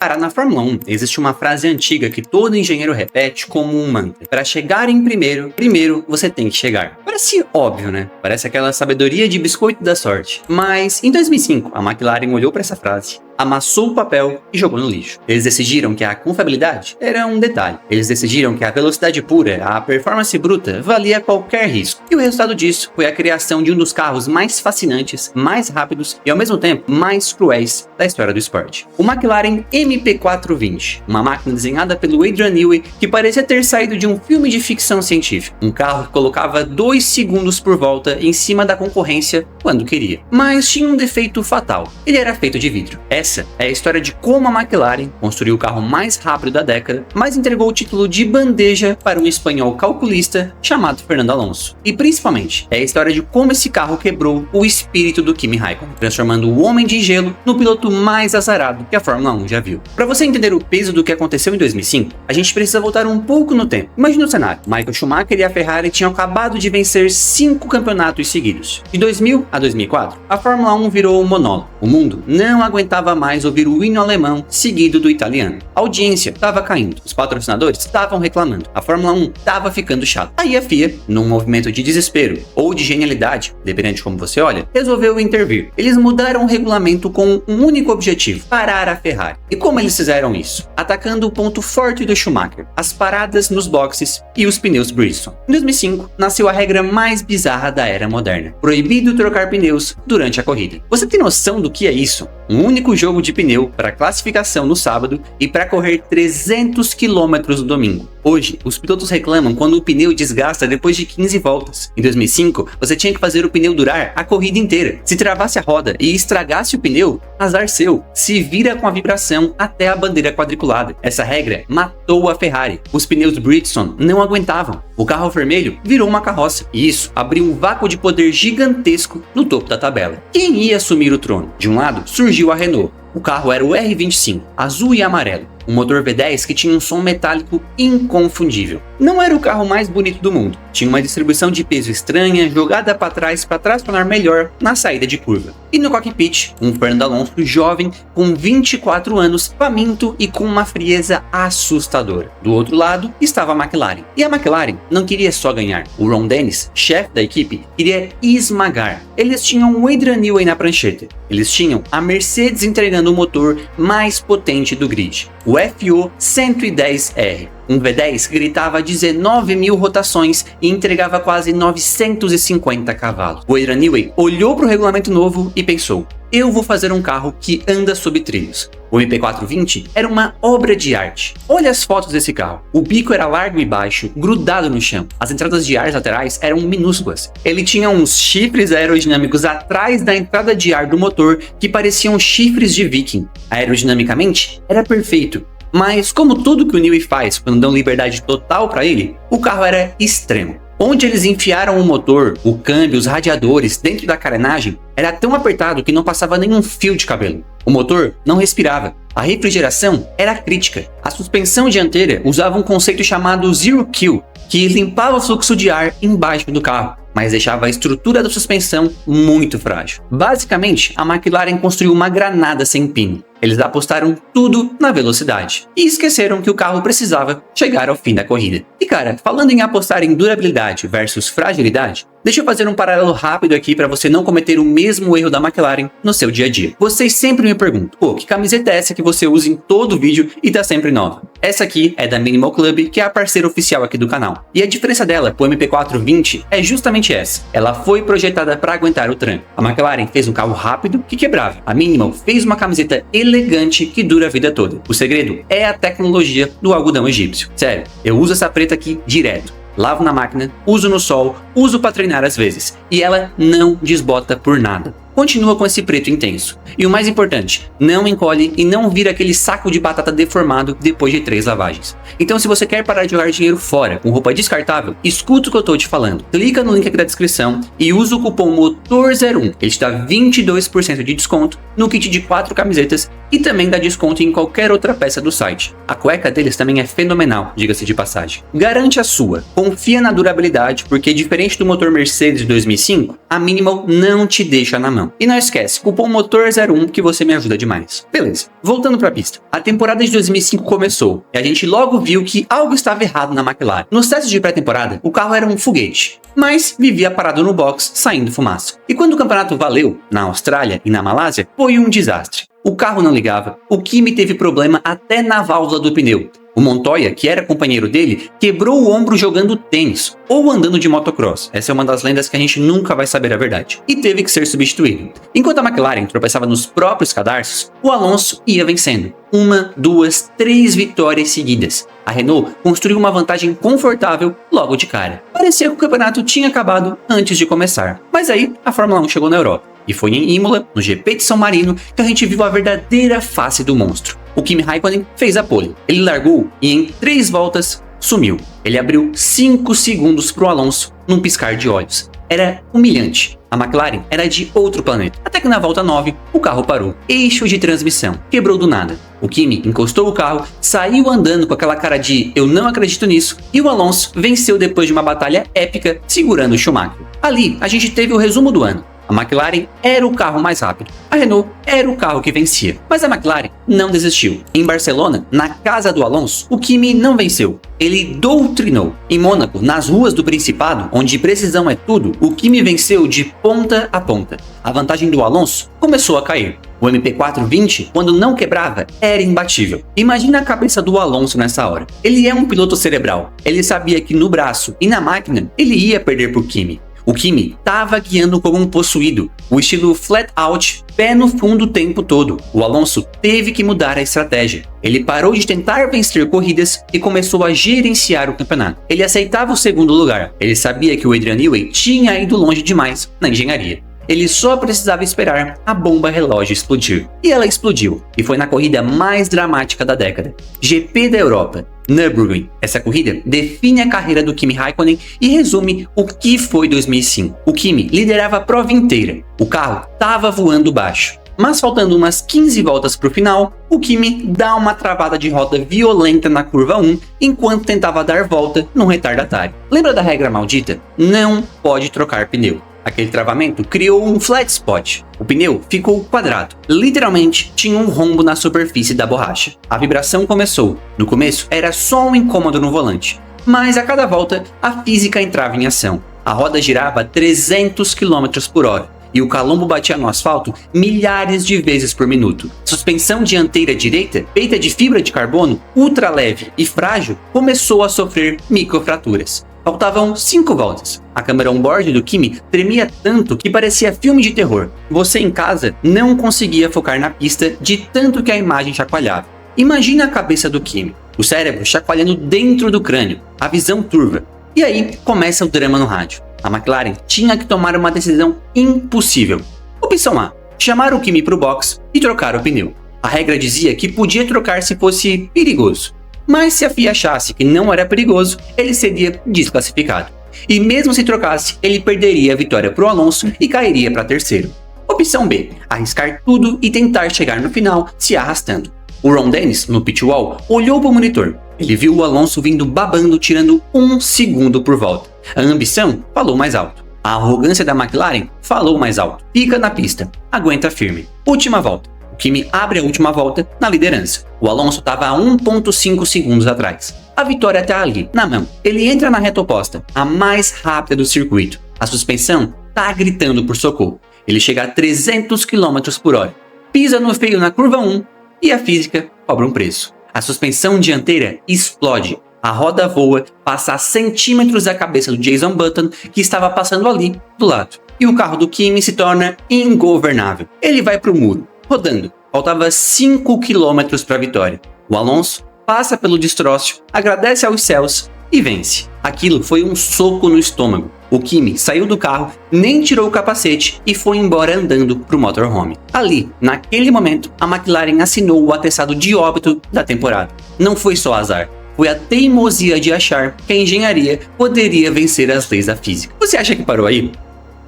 Cara, na Fórmula 1 existe uma frase antiga que todo engenheiro repete como um mantra. Para chegar em primeiro você tem que chegar. Parece óbvio, né? Parece aquela sabedoria de biscoito da sorte. Mas em 2005, a McLaren olhou para essa frase, amassou o papel e jogou no lixo. Eles decidiram que a confiabilidade era um detalhe. Eles decidiram que a velocidade pura, a performance bruta, valia qualquer risco. E o resultado disso foi a criação de um dos carros mais fascinantes, mais rápidos e ao mesmo tempo mais cruéis da história do esporte. O McLaren MP420, uma máquina desenhada pelo Adrian Newey que parecia ter saído de um filme de ficção científica. Um carro que colocava 2 segundos por volta em cima da concorrência quando queria. Mas tinha um defeito fatal. Ele era feito de vidro. Essa é a história de como a McLaren construiu o carro mais rápido da década, mas entregou o título de bandeja para um espanhol calculista chamado Fernando Alonso. E principalmente, é a história de como esse carro quebrou o espírito do Kimi Raikkonen, transformando o homem de gelo no piloto mais azarado que a Fórmula 1 já viu. Para você entender o peso do que aconteceu em 2005, a gente precisa voltar um pouco no tempo. Imagina o cenário: Michael Schumacher e a Ferrari tinham acabado de vencer 5 campeonatos seguidos. De 2000 a 2004, a Fórmula 1 virou um monólogo. O mundo não aguentava mais ouvir o hino alemão seguido do italiano. A audiência estava caindo, os patrocinadores estavam reclamando, a Fórmula 1 estava ficando chata. Aí a FIA, num movimento de desespero ou de genialidade, dependendo de como você olha, resolveu intervir. Eles mudaram o regulamento com um único objetivo: parar a Ferrari. E como eles fizeram isso? Atacando o ponto forte do Schumacher: as paradas nos boxes e os pneus Bridgestone. Em 2005, nasceu a regra mais bizarra da era moderna: proibido trocar pneus durante a corrida. Você tem noção do que é isso? Um único jogo de pneu para classificação no sábado e para correr 300 km no domingo. Hoje, os pilotos reclamam quando o pneu desgasta depois de 15 voltas. Em 2005, você tinha que fazer o pneu durar a corrida inteira. Se travasse a roda e estragasse o pneu, azar seu. Se vira com a vibração até a bandeira quadriculada. Essa regra matou a Ferrari. Os pneus Bridgestone não aguentavam. O carro vermelho virou uma carroça. E isso abriu um vácuo de poder gigantesco no topo da tabela. Quem ia assumir o trono? De um lado, surgiu a Renault. O carro era o R25, azul e amarelo, um motor V10 que tinha um som metálico inconfundível. Não era o carro mais bonito do mundo, tinha uma distribuição de peso estranha, jogada para tracionar melhor na saída de curva. E no cockpit, um Fernando Alonso jovem com 24 anos, faminto e com uma frieza assustadora. Do outro lado estava a McLaren. E a McLaren não queria só ganhar. O Ron Dennis, chefe da equipe, queria esmagar. Eles tinham o Adrian Newey na prancheta. Eles tinham a Mercedes entregando o motor mais potente do grid, o FO 110R. Um V10 que gritava 19 mil rotações e entregava quase 950 cavalos. O Adrian Newey olhou para o regulamento novo e pensou: eu vou fazer um carro que anda sob trilhos. O MP420 era uma obra de arte. Olha as fotos desse carro. O bico era largo e baixo, grudado no chão. As entradas de ar laterais eram minúsculas. Ele tinha uns chifres aerodinâmicos atrás da entrada de ar do motor que pareciam chifres de viking. Aerodinamicamente, era perfeito. Mas como tudo que o Newey faz quando dão liberdade total para ele, o carro era extremo. Onde eles enfiaram o motor, o câmbio, os radiadores dentro da carenagem, era tão apertado que não passava nenhum fio de cabelo. O motor não respirava. A refrigeração era crítica. A suspensão dianteira usava um conceito chamado Zero Kill, que limpava o fluxo de ar embaixo do carro, mas deixava a estrutura da suspensão muito frágil. Basicamente, a McLaren construiu uma granada sem pino. Eles apostaram tudo na velocidade e esqueceram que o carro precisava chegar ao fim da corrida. E cara, falando em apostar em durabilidade versus fragilidade, deixa eu fazer um paralelo rápido aqui para você não cometer o mesmo erro da McLaren no seu dia a dia. Vocês sempre me perguntam: pô, que camiseta é essa que você usa em todo vídeo e tá sempre nova? Essa aqui é da Minimal Club, que é a parceira oficial aqui do canal. E a diferença dela pro MP420 é justamente essa: ela foi projetada para aguentar o tranco. A McLaren fez um carro rápido que quebrava. A Minimal fez uma camiseta elegante que dura a vida toda. O segredo é a tecnologia do algodão egípcio. Sério, eu uso essa preta aqui direto. Lavo na máquina, uso no sol, uso para treinar às vezes. E ela não desbota por nada. Continua com esse preto intenso. E o mais importante, não encolhe e não vira aquele saco de batata deformado depois de 3 lavagens. Então se você quer parar de jogar dinheiro fora com roupa descartável, escuta o que eu tô te falando. Clica no link aqui da descrição e usa o cupom MOTOR01. Ele te dá 22% de desconto no kit de 4 camisetas e também dá desconto em qualquer outra peça do site. A cueca deles também é fenomenal, diga-se de passagem. Garante a sua. Confia na durabilidade, porque diferente do motor Mercedes de 2005, a Minimal não te deixa na mão. não. E não esquece, cupom MOTOR01 que você me ajuda demais. Beleza, voltando pra pista. A temporada de 2005 começou e a gente logo viu que algo estava errado na McLaren. Nos testes de pré-temporada, o carro era um foguete, mas vivia parado no box, saindo fumaça. E quando o campeonato valeu, na Austrália e na Malásia, foi um desastre. O carro não ligava, o Kimi teve problema até na válvula do pneu. O Montoya, que era companheiro dele, quebrou o ombro jogando tênis ou andando de motocross. Essa é uma das lendas que a gente nunca vai saber a verdade. E teve que ser substituído. Enquanto a McLaren tropeçava nos próprios cadarços, o Alonso ia vencendo. 1, 2, 3 vitórias seguidas. A Renault construiu uma vantagem confortável logo de cara. Parecia que o campeonato tinha acabado antes de começar. Mas aí, a Fórmula 1 chegou na Europa. E foi em Imola, no GP de São Marino, que a gente viu a verdadeira face do monstro. O Kimi Raikkonen fez a pole. Ele largou e em 3 voltas sumiu. Ele abriu 5 segundos para o Alonso num piscar de olhos. Era humilhante. A McLaren era de outro planeta. Até que na volta 9, o carro parou. Eixo de transmissão. Quebrou do nada. O Kimi encostou o carro, saiu andando com aquela cara de eu não acredito nisso, e o Alonso venceu depois de uma batalha épica segurando o Schumacher. Ali, a gente teve o resumo do ano. A McLaren era o carro mais rápido, a Renault era o carro que vencia, mas a McLaren não desistiu. Em Barcelona, na casa do Alonso, o Kimi não venceu, ele doutrinou. Em Mônaco, nas ruas do Principado, onde precisão é tudo, o Kimi venceu de ponta a ponta. A vantagem do Alonso começou a cair. O MP420, quando não quebrava, era imbatível. Imagina a cabeça do Alonso nessa hora. Ele é um piloto cerebral, ele sabia que no braço e na máquina ele ia perder pro Kimi. O Kimi estava guiando como um possuído, o estilo flat out, pé no fundo o tempo todo. O Alonso teve que mudar a estratégia. Ele parou de tentar vencer corridas e começou a gerenciar o campeonato. Ele aceitava o segundo lugar. Ele sabia que o Adrian Newey tinha ido longe demais na engenharia. Ele só precisava esperar a bomba relógio explodir. E ela explodiu. E foi na corrida mais dramática da década. GP da Europa. Nürburgring. Essa corrida define a carreira do Kimi Raikkonen e resume o que foi 2005. O Kimi liderava a prova inteira. O carro estava voando baixo. Mas faltando umas 15 voltas para o final, o Kimi dá uma travada de roda violenta na curva 1 enquanto tentava dar volta no retardatário. Lembra da regra maldita? Não pode trocar pneu. Aquele travamento criou um flat spot. O pneu ficou quadrado. Literalmente, tinha um rombo na superfície da borracha. A vibração começou. No começo, era só um incômodo no volante. Mas a cada volta, a física entrava em ação. A roda girava a 300 km por hora. E o calombo batia no asfalto milhares de vezes por minuto. Suspensão dianteira direita, feita de fibra de carbono, ultra leve e frágil, começou a sofrer microfraturas. Faltavam 5 voltas. A câmera on-board do Kimi tremia tanto que parecia filme de terror. Você em casa não conseguia focar na pista de tanto que a imagem chacoalhava. Imagina a cabeça do Kimi, o cérebro chacoalhando dentro do crânio, a visão turva. E aí começa o drama no rádio. A McLaren tinha que tomar uma decisão impossível. Opção A: chamar o Kimi para o box e trocar o pneu. A regra dizia que podia trocar se fosse perigoso. Mas se a FIA achasse que não era perigoso, ele seria desclassificado. E mesmo se trocasse, ele perderia a vitória para o Alonso e cairia para terceiro. Opção B: arriscar tudo e tentar chegar no final se arrastando. O Ron Dennis, no pit wall, olhou para o monitor. Ele viu o Alonso vindo babando, tirando 1 segundo por volta. A ambição falou mais alto. A arrogância da McLaren falou mais alto. Fica na pista, aguenta firme. Última volta. O Kimi abre a última volta na liderança. O Alonso estava a 1,5 segundos atrás. A vitória está ali, na mão. Ele entra na reta oposta, a mais rápida do circuito. A suspensão está gritando por socorro. Ele chega a 300 km por hora. Pisa no freio na curva 1 e a física cobra um preço. A suspensão dianteira explode. A roda voa, passa a centímetros da cabeça do Jason Button, que estava passando ali do lado. E o carro do Kimi se torna ingovernável. Ele vai para o muro, rodando. Faltava 5 km para a vitória. O Alonso passa pelo destroço, agradece aos céus e vence. Aquilo foi um soco no estômago. O Kimi saiu do carro, nem tirou o capacete e foi embora andando para o motorhome. Ali, naquele momento, a McLaren assinou o atestado de óbito da temporada. Não foi só azar. Foi a teimosia de achar que a engenharia poderia vencer as leis da física. Você acha que parou aí?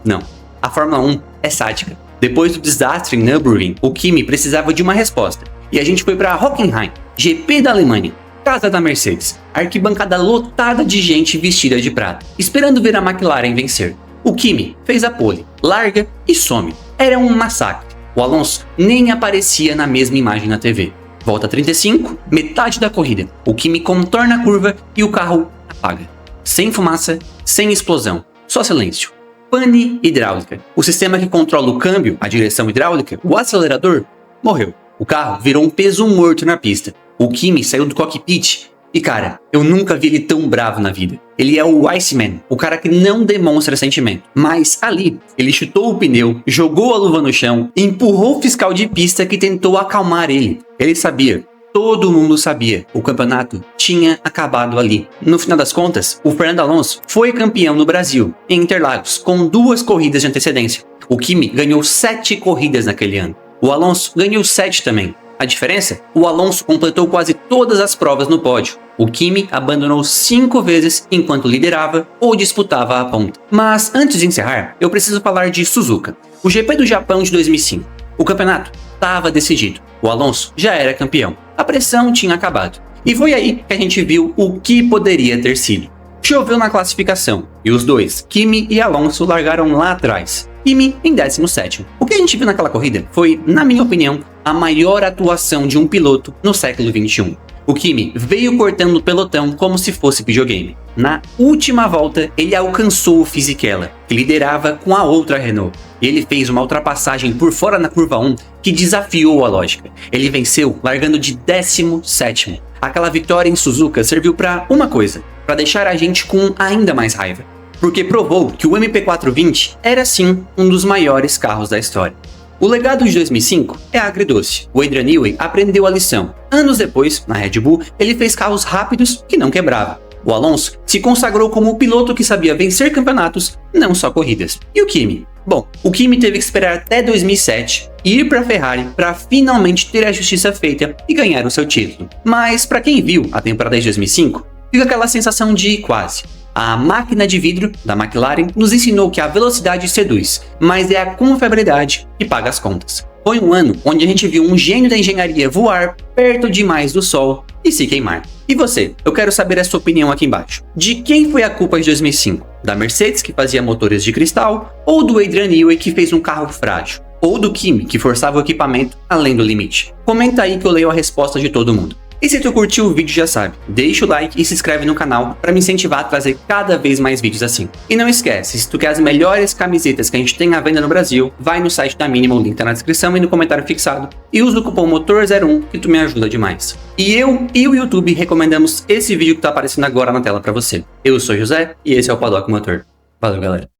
Não. A Fórmula 1 é sádica. Depois do desastre em Nürburgring, o Kimi precisava de uma resposta. E a gente foi para Hockenheim, GP da Alemanha, casa da Mercedes, arquibancada lotada de gente vestida de prata, esperando ver a McLaren vencer. O Kimi fez a pole, larga e some. Era um massacre. O Alonso nem aparecia na mesma imagem na TV. Volta 35, metade da corrida. O Kimi contorna a curva e o carro apaga. Sem fumaça, sem explosão, só silêncio. Pane hidráulica. O sistema que controla o câmbio, a direção hidráulica, o acelerador, morreu. O carro virou um peso morto na pista. O Kimi saiu do cockpit e, cara, eu nunca vi ele tão bravo na vida. Ele é o Iceman, o cara que não demonstra sentimento. Mas ali, ele chutou o pneu, jogou a luva no chão e empurrou o fiscal de pista que tentou acalmar ele. Ele sabia. Todo mundo sabia, o campeonato tinha acabado ali. No final das contas, o Fernando Alonso foi campeão no Brasil, em Interlagos, com 2 corridas de antecedência. O Kimi ganhou 7 corridas naquele ano. O Alonso ganhou 7 também. A diferença? O Alonso completou quase todas as provas no pódio. O Kimi abandonou 5 vezes enquanto liderava ou disputava a ponta. Mas antes de encerrar, eu preciso falar de Suzuka. O GP do Japão de 2005. O campeonato estava decidido. O Alonso já era campeão. A pressão tinha acabado. E foi aí que a gente viu o que poderia ter sido. Choveu na classificação, e os dois, Kimi e Alonso, largaram lá atrás. Kimi em 17º. O que a gente viu naquela corrida foi, na minha opinião, a maior atuação de um piloto no século XXI. O Kimi veio cortando o pelotão como se fosse videogame. Na última volta, ele alcançou o Fisichella, que liderava com a outra Renault. Ele fez uma ultrapassagem por fora na curva 1 que desafiou a lógica. Ele venceu largando de 17º. Aquela vitória em Suzuka serviu para uma coisa, para deixar a gente com ainda mais raiva. Porque provou que o MP420 era sim um dos maiores carros da história. O legado de 2005 é agridoce. O Adrian Newey aprendeu a lição. Anos depois, na Red Bull, ele fez carros rápidos que não quebravam. O Alonso se consagrou como o piloto que sabia vencer campeonatos, não só corridas. E o Kimi? Bom, o Kimi teve que esperar até 2007 e ir para a Ferrari para finalmente ter a justiça feita e ganhar o seu título. Mas para quem viu a temporada de 2005, fica aquela sensação de quase. A máquina de vidro da McLaren nos ensinou que a velocidade seduz, mas é a confiabilidade que paga as contas. Foi um ano onde a gente viu um gênio da engenharia voar perto demais do sol e se queimar. E você? Eu quero saber a sua opinião aqui embaixo. De quem foi a culpa de 2005? Da Mercedes, que fazia motores de cristal, ou do Adrian Newey, que fez um carro frágil? Ou do Kimi, que forçava o equipamento além do limite? Comenta aí que eu leio a resposta de todo mundo. E se tu curtiu o vídeo, já sabe, deixa o like e se inscreve no canal para me incentivar a trazer cada vez mais vídeos assim. E não esquece, se tu quer as melhores camisetas que a gente tem à venda no Brasil, vai no site da Minimal, o link tá na descrição e no comentário fixado, e usa o cupom MOTOR01 que tu me ajuda demais. E eu e o YouTube recomendamos esse vídeo que tá aparecendo agora na tela para você. Eu sou o José e esse é o Paddock Motor. Valeu, galera.